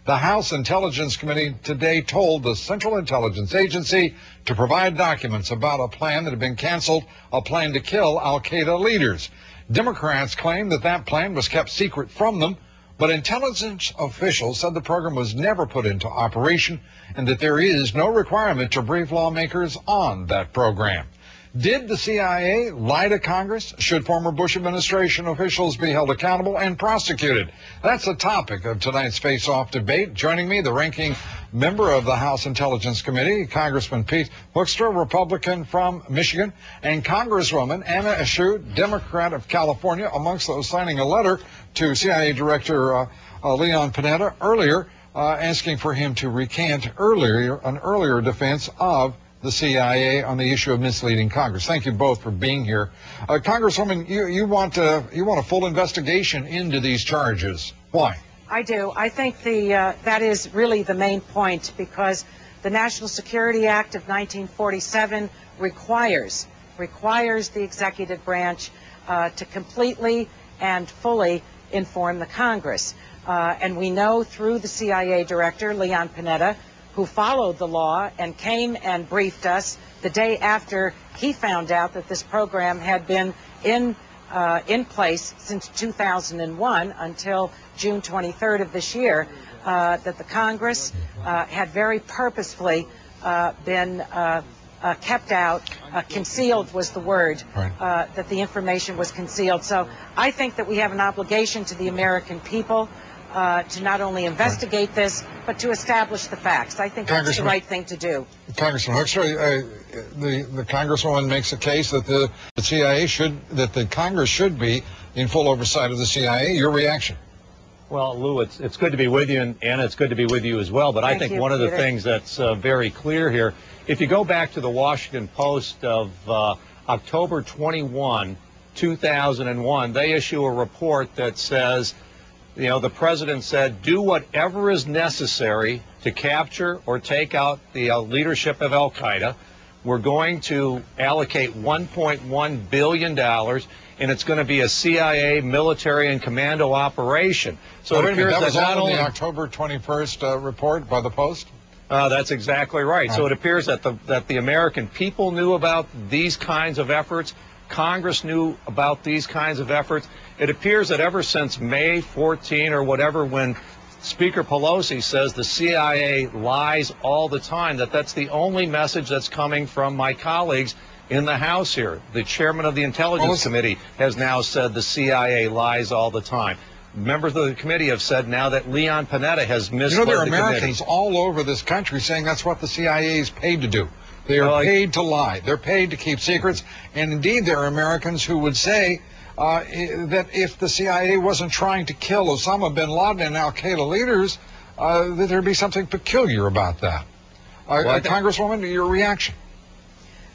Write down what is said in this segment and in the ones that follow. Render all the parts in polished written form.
The House Intelligence Committee today told the Central Intelligence Agency to provide documents about a plan that had been canceled, a plan to kill al-Qaeda leaders. Democrats claim that that plan was kept secret from them, but intelligence officials said the program was never put into operation and that there is no requirement to brief lawmakers on that program. Did the CIA lie to Congress? Should former Bush administration officials be held accountable and prosecuted? That's the topic of tonight's face-off debate. Joining me, the ranking member of the House Intelligence Committee, Congressman Pete Hoekstra, Republican from Michigan, and Congresswoman Anna Eshoo, Democrat of California, amongst those signing a letter to CIA Director Leon Panetta earlier, asking for him to recant an earlier defense of the CIA on the issue of misleading Congress. Thank you both for being here. Congresswoman, you want a full investigation into these charges. Why? I do. I think that is really the main point, because the National Security Act of 1947 requires the executive branch to completely and fully inform the Congress. And we know through the CIA director, Leon Panetta, who followed the law and came and briefed us the day after he found out that this program had been in place since 2001 until June 23rd of this year, that the Congress had very purposefully been kept out, concealed was the word, right. That the information was concealed. So I think that we have an obligation to the American people to not only investigate this, but to establish the facts. I think that's the right thing to do. Congressman Hoekstra, the Congresswoman makes a case that the CIA that the Congress should be in full oversight of the CIA. Your reaction? Well, Lou, it's good to be with you, and Anna, it's good to be with you as well. But I think one of the things that's very clear here, if you go back to the Washington Post of October 21, 2001, they issue a report that says, you know, the president said, do whatever is necessary to capture or take out the leadership of al-Qaeda. We're going to allocate $1.1 billion, and it's going to be a CIA military and commando operation. So it appears that was not only only the October 21st report by the Post? That's exactly right. So it appears that the American people knew about these kinds of efforts. Congress knew about these kinds of efforts. It appears that ever since May 14 or whatever, when Speaker Pelosi says the CIA lies all the time, that's the only message that's coming from my colleagues in the House here. The chairman of the Intelligence Committee has now said the CIA lies all the time. Members of the committee have said now that Leon Panetta has misled the committee. You know, there are Americans all over this country saying that's what the CIA is paid to do. They are paid to lie. They're paid to keep secrets. And indeed, there are Americans who would say that if the CIA wasn't trying to kill Osama bin Laden and al-Qaeda leaders, that there'd be something peculiar about that. Congresswoman, your reaction?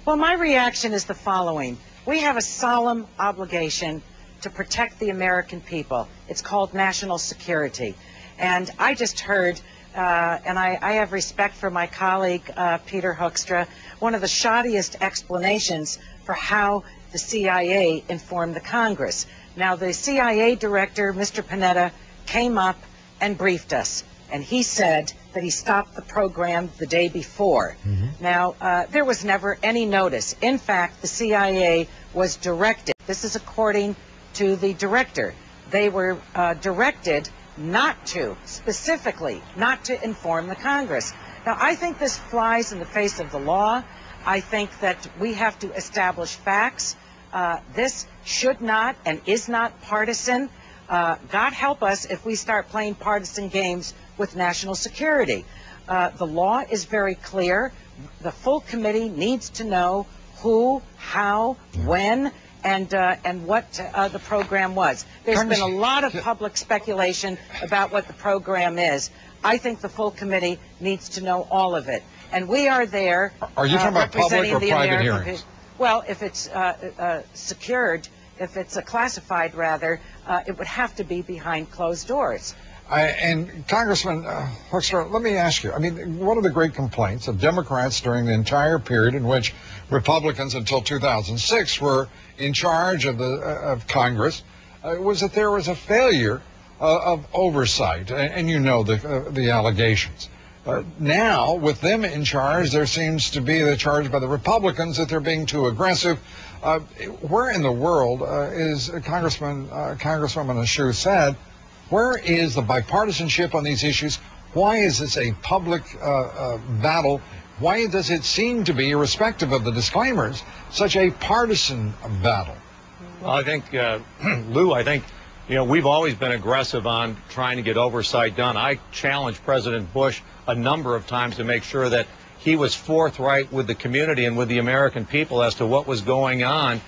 Well, my reaction is the following. We have a solemn obligation to protect the American people. It's called national security. And I just heard, and I have respect for my colleague, Peter Hoekstra, one of the shoddiest explanations for how the CIA informed the Congress. Now, the CIA director, Mr. Panetta, came up and briefed us, and he said that he stopped the program the day before. Now, there was never any notice. In fact, the CIA was directed, this is according to the director, they were directed specifically not to inform the Congress. Now, I think this flies in the face of the law. I think that we have to establish facts. This should not and is not partisan. God help us if we start playing partisan games with national security. The law is very clear. The full committee needs to know who, how, when, and what the program was. There's been a lot of public speculation about what the program is. I think the full committee needs to know all of it. And we are there. Are you talking about public or private hearings? Well, if it's secured, if it's classified, rather, it would have to be behind closed doors. And Congressman Hoekstra, let me ask you, I mean, one of the great complaints of Democrats during the entire period in which Republicans until 2006 were in charge of Congress was that there was a failure of oversight, and you know the allegations. Now, with them in charge, there seems to be the charge by the Republicans that they're being too aggressive. Where in the world is Congresswoman Hoekstra said, where is the bipartisanship on these issues? Why is this a public battle? Why does it seem to be, irrespective of the disclaimers, such a partisan battle? Well, I think, Lou, we've always been aggressive on trying to get oversight done. I challenged President Bush a number of times to make sure that he was forthright with the community and with the American people as to what was going on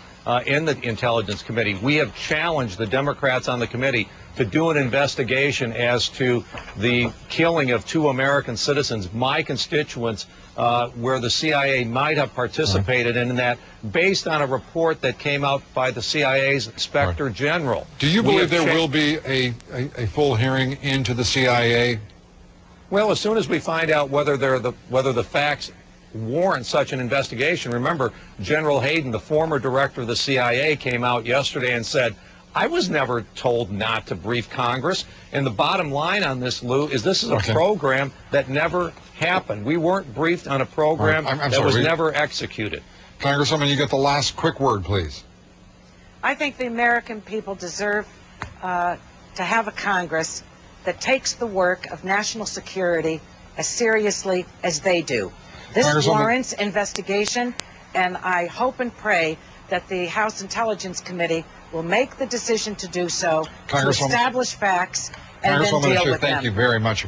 in the Intelligence Committee. We have challenged the Democrats on the committee to do an investigation as to the killing of 2 American citizens, my constituents, where the CIA might have participated in that, based on a report that came out by the CIA's Inspector General. Do you believe there will be a full hearing into the CIA? Well, as soon as we find out whether the facts warrant such an investigation. Remember, General Hayden, the former director of the CIA, came out yesterday and said, I was never told not to brief Congress. And the bottom line on this, Lou, is this is a program that never happened. We weren't briefed on a program that was never executed. Congresswoman, you get the last quick word, please. I think the American people deserve to have a Congress that takes the work of national security as seriously as they do. This warrants investigation, and I hope and pray that the House Intelligence Committee will make the decision to do so, to establish facts, and then deal with them. Thank you very much.